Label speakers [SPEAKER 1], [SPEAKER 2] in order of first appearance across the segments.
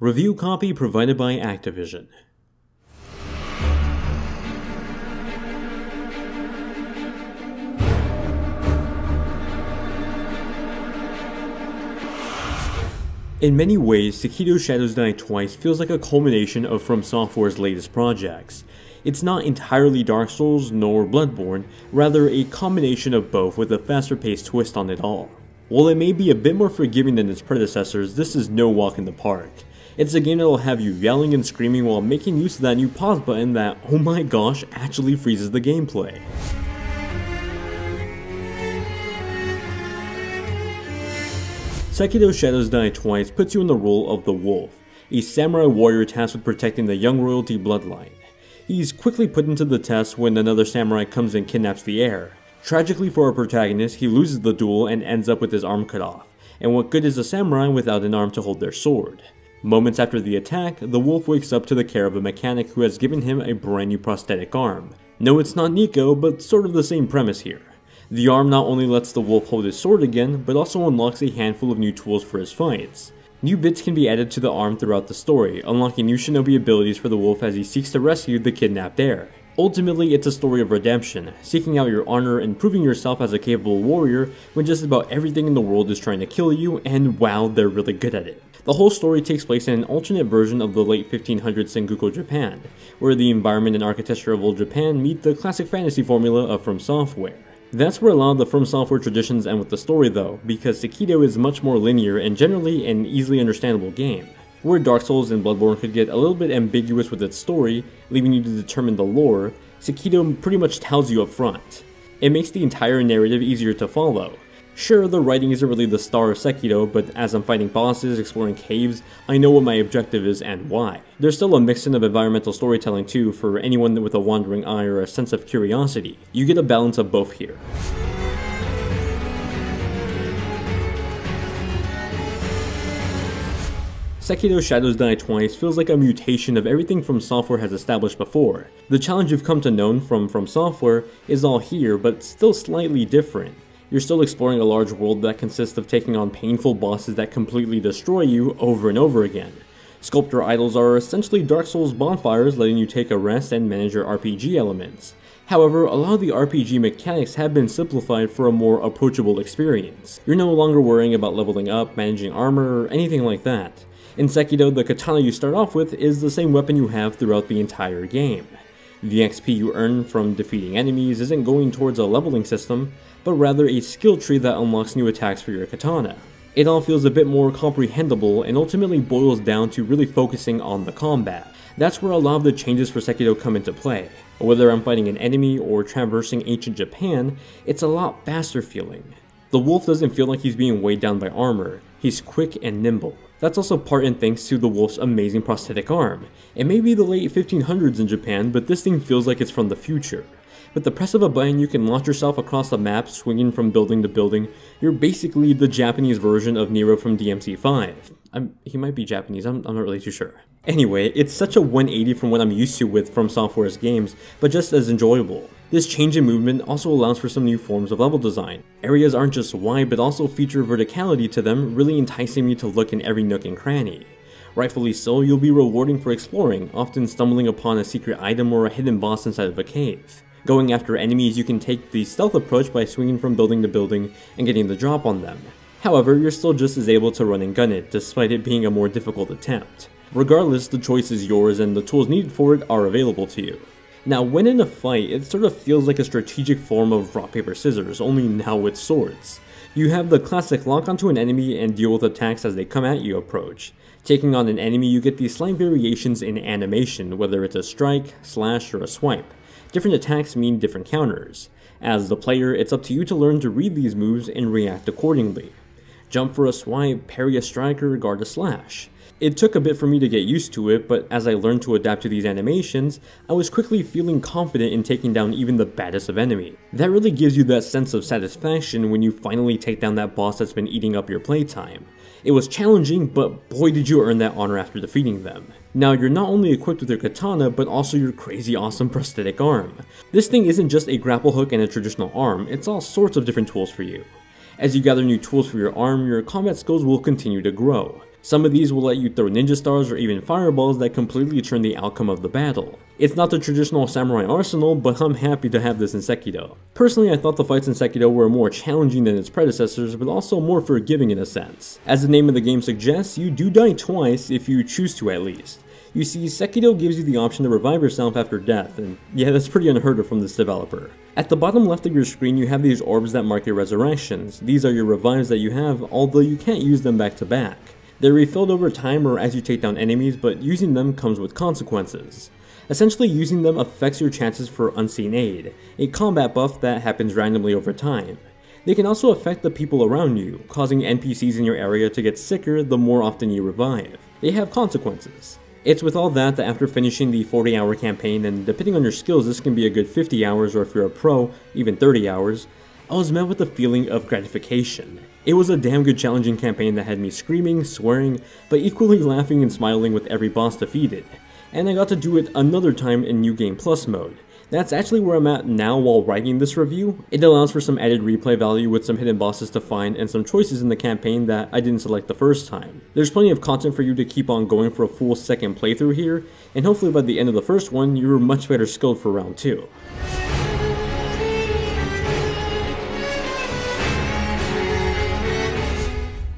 [SPEAKER 1] Review copy provided by Activision. In many ways, Sekiro Shadows Die Twice feels like a culmination of FromSoftware's latest projects. It's not entirely Dark Souls nor Bloodborne, rather a combination of both with a faster paced twist on it all. While it may be a bit more forgiving than its predecessors, this is no walk in the park. It's a game that will have you yelling and screaming while making use of that new pause button that, oh my gosh, actually freezes the gameplay. Sekiro Shadows Die Twice puts you in the role of the Wolf, a samurai warrior tasked with protecting the young royalty bloodline. He's quickly put into the test when another samurai comes and kidnaps the heir. Tragically for our protagonist, he loses the duel and ends up with his arm cut off, and what good is a samurai without an arm to hold their sword? Moments after the attack, the wolf wakes up to the care of a mechanic who has given him a brand new prosthetic arm. No, it's not Nico, but sort of the same premise here. The arm not only lets the wolf hold his sword again, but also unlocks a handful of new tools for his fights. New bits can be added to the arm throughout the story, unlocking new shinobi abilities for the wolf as he seeks to rescue the kidnapped heir. Ultimately, it's a story of redemption, seeking out your honor and proving yourself as a capable warrior when just about everything in the world is trying to kill you, and wow, they're really good at it. The whole story takes place in an alternate version of the late 1500s Sengoku Japan, where the environment and architecture of old Japan meet the classic fantasy formula of FromSoftware. That's where a lot of the FromSoftware traditions end with the story though, because Sekiro is much more linear and generally an easily understandable game. Where Dark Souls and Bloodborne could get a little bit ambiguous with its story, leaving you to determine the lore, Sekiro pretty much tells you up front. It makes the entire narrative easier to follow. Sure, the writing isn't really the star of Sekiro, but as I'm fighting bosses, exploring caves, I know what my objective is and why. There's still a mix-in of environmental storytelling too for anyone with a wandering eye or a sense of curiosity. You get a balance of both here. Sekiro Shadows Die Twice feels like a mutation of everything FromSoftware has established before. The challenge you've come to know from FromSoftware is all here, but still slightly different. You're still exploring a large world that consists of taking on painful bosses that completely destroy you over and over again. Sculptor idols are essentially Dark Souls bonfires letting you take a rest and manage your RPG elements. However, a lot of the RPG mechanics have been simplified for a more approachable experience. You're no longer worrying about leveling up, managing armor, or anything like that. In Sekiro, the katana you start off with is the same weapon you have throughout the entire game. The XP you earn from defeating enemies isn't going towards a leveling system, but rather a skill tree that unlocks new attacks for your katana. It all feels a bit more comprehensible and ultimately boils down to really focusing on the combat. That's where a lot of the changes for Sekiro come into play. Whether I'm fighting an enemy or traversing ancient Japan, it's a lot faster feeling. The wolf doesn't feel like he's being weighed down by armor, he's quick and nimble. That's also part and thanks to the wolf's amazing prosthetic arm. It may be the late 1500s in Japan, but this thing feels like it's from the future. With the press of a button, you can launch yourself across the map, swinging from building to building. You're basically the Japanese version of Nero from DMC5. He might be Japanese, I'm not really too sure. Anyway, it's such a 180 from what I'm used to with FromSoftware's games, but just as enjoyable. This change in movement also allows for some new forms of level design. Areas aren't just wide, but also feature verticality to them, really enticing me to look in every nook and cranny. Rightfully so, you'll be rewarding for exploring, often stumbling upon a secret item or a hidden boss inside of a cave. Going after enemies, you can take the stealth approach by swinging from building to building and getting the drop on them. However, you're still just as able to run and gun it, despite it being a more difficult attempt. Regardless, the choice is yours and the tools needed for it are available to you. Now, when in a fight, it sort of feels like a strategic form of rock, paper, scissors, only now with swords. You have the classic lock onto an enemy and deal with attacks as they come at you approach. Taking on an enemy, you get these slight variations in animation, whether it's a strike, slash, or a swipe. Different attacks mean different counters. As the player, it's up to you to learn to read these moves and react accordingly. Jump for a swipe, parry a strike, or guard a slash. It took a bit for me to get used to it, but as I learned to adapt to these animations, I was quickly feeling confident in taking down even the baddest of enemies. That really gives you that sense of satisfaction when you finally take down that boss that's been eating up your playtime. It was challenging, but boy did you earn that honor after defeating them. Now you're not only equipped with your katana, but also your crazy awesome prosthetic arm. This thing isn't just a grapple hook and a traditional arm, it's all sorts of different tools for you. As you gather new tools for your arm, your combat skills will continue to grow. Some of these will let you throw ninja stars or even fireballs that completely turn the outcome of the battle. It's not the traditional samurai arsenal, but I'm happy to have this in Sekiro. Personally, I thought the fights in Sekiro were more challenging than its predecessors, but also more forgiving in a sense. As the name of the game suggests, you do die twice if you choose to at least. You see, Sekiro gives you the option to revive yourself after death, and yeah, that's pretty unheard of from this developer. At the bottom left of your screen, you have these orbs that mark your resurrections. These are your revives that you have, although you can't use them back to back. They're refilled over time or as you take down enemies, but using them comes with consequences. Essentially, using them affects your chances for unseen aid, a combat buff that happens randomly over time. They can also affect the people around you, causing NPCs in your area to get sicker the more often you revive. They have consequences. It's with all that after finishing the 40-hour campaign, and depending on your skills this can be a good 50 hours or if you're a pro, even 30 hours, I was met with a feeling of gratification. It was a damn good challenging campaign that had me screaming, swearing, but equally laughing and smiling with every boss defeated. And I got to do it another time in New Game Plus mode. That's actually where I'm at now while writing this review. It allows for some added replay value with some hidden bosses to find and some choices in the campaign that I didn't select the first time. There's plenty of content for you to keep on going for a full second playthrough here, and hopefully by the end of the first one, you're much better skilled for round 2.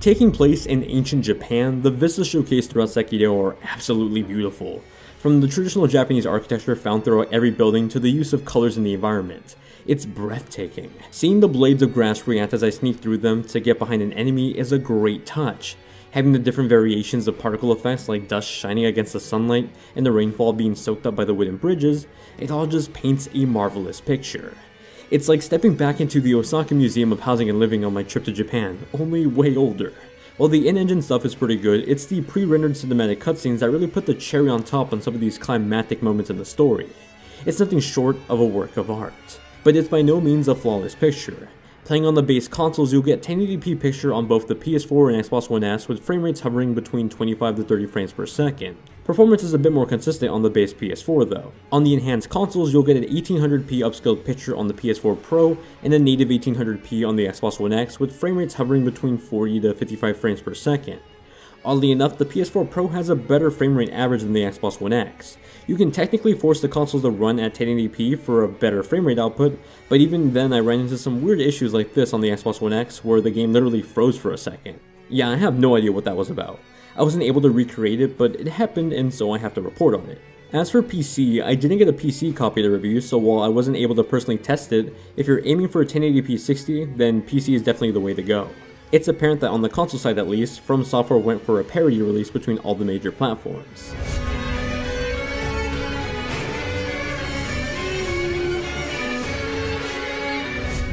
[SPEAKER 1] Taking place in ancient Japan, the vistas showcased throughout Sekiro are absolutely beautiful. From the traditional Japanese architecture found throughout every building to the use of colors in the environment. It's breathtaking. Seeing the blades of grass react as I sneak through them to get behind an enemy is a great touch. Having the different variations of particle effects like dust shining against the sunlight and the rainfall being soaked up by the wooden bridges, it all just paints a marvelous picture. It's like stepping back into the Osaka Museum of Housing and Living on my trip to Japan, only way older. While the in-engine stuff is pretty good, it's the pre-rendered cinematic cutscenes that really put the cherry on top on some of these climactic moments in the story. It's nothing short of a work of art. But it's by no means a flawless picture. Playing on the base consoles, you'll get 1080p picture on both the PS4 and Xbox One S with frame rates hovering between 25 to 30 frames per second. Performance is a bit more consistent on the base PS4 though. On the enhanced consoles, you'll get an 1800p upscaled picture on the PS4 Pro and a native 1800p on the Xbox One X with frame rates hovering between 40 to 55 frames per second. Oddly enough, the PS4 Pro has a better frame rate average than the Xbox One X. You can technically force the consoles to run at 1080p for a better frame rate output, but even then I ran into some weird issues like this on the Xbox One X where the game literally froze for a second. Yeah, I have no idea what that was about. I wasn't able to recreate it, but it happened and so I have to report on it. As for PC, I didn't get a PC copy to review, so while I wasn't able to personally test it, if you're aiming for a 1080p 60, then PC is definitely the way to go. It's apparent that on the console side at least, FromSoftware went for a parity release between all the major platforms.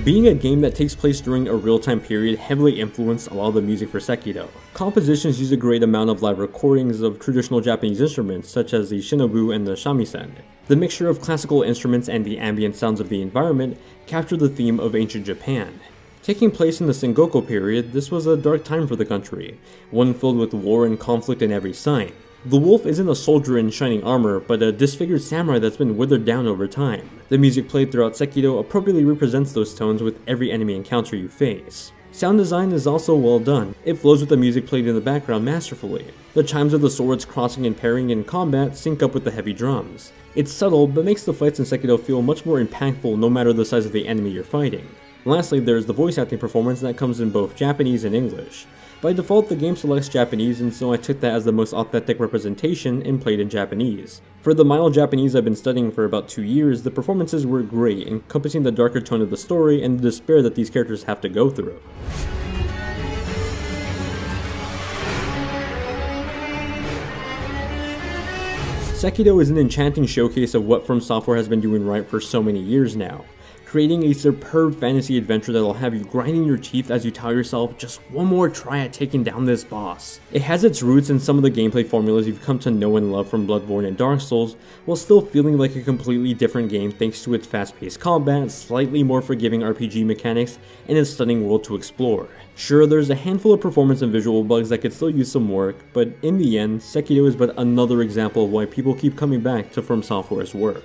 [SPEAKER 1] Being a game that takes place during a real-time period heavily influenced a lot of the music for Sekiro. Compositions use a great amount of live recordings of traditional Japanese instruments such as the shinobu and the shamisen. The mixture of classical instruments and the ambient sounds of the environment capture the theme of ancient Japan. Taking place in the Sengoku period, this was a dark time for the country, one filled with war and conflict in every sign. The wolf isn't a soldier in shining armor, but a disfigured samurai that's been withered down over time. The music played throughout Sekiro appropriately represents those tones with every enemy encounter you face. Sound design is also well done. It flows with the music played in the background masterfully. The chimes of the swords crossing and parrying in combat sync up with the heavy drums. It's subtle, but makes the fights in Sekiro feel much more impactful no matter the size of the enemy you're fighting. Lastly, there's the voice acting performance that comes in both Japanese and English. By default, the game selects Japanese, and so I took that as the most authentic representation and played in Japanese. For the mild Japanese I've been studying for about 2 years, the performances were great, encompassing the darker tone of the story and the despair that these characters have to go through. Sekiro is an enchanting showcase of what FromSoftware has been doing right for so many years now. Creating a superb fantasy adventure that'll have you grinding your teeth as you tell yourself just one more try at taking down this boss. It has its roots in some of the gameplay formulas you've come to know and love from Bloodborne and Dark Souls, while still feeling like a completely different game thanks to its fast-paced combat, slightly more forgiving RPG mechanics, and its stunning world to explore. Sure, there's a handful of performance and visual bugs that could still use some work, but in the end, Sekiro is but another example of why people keep coming back to FromSoftware's work.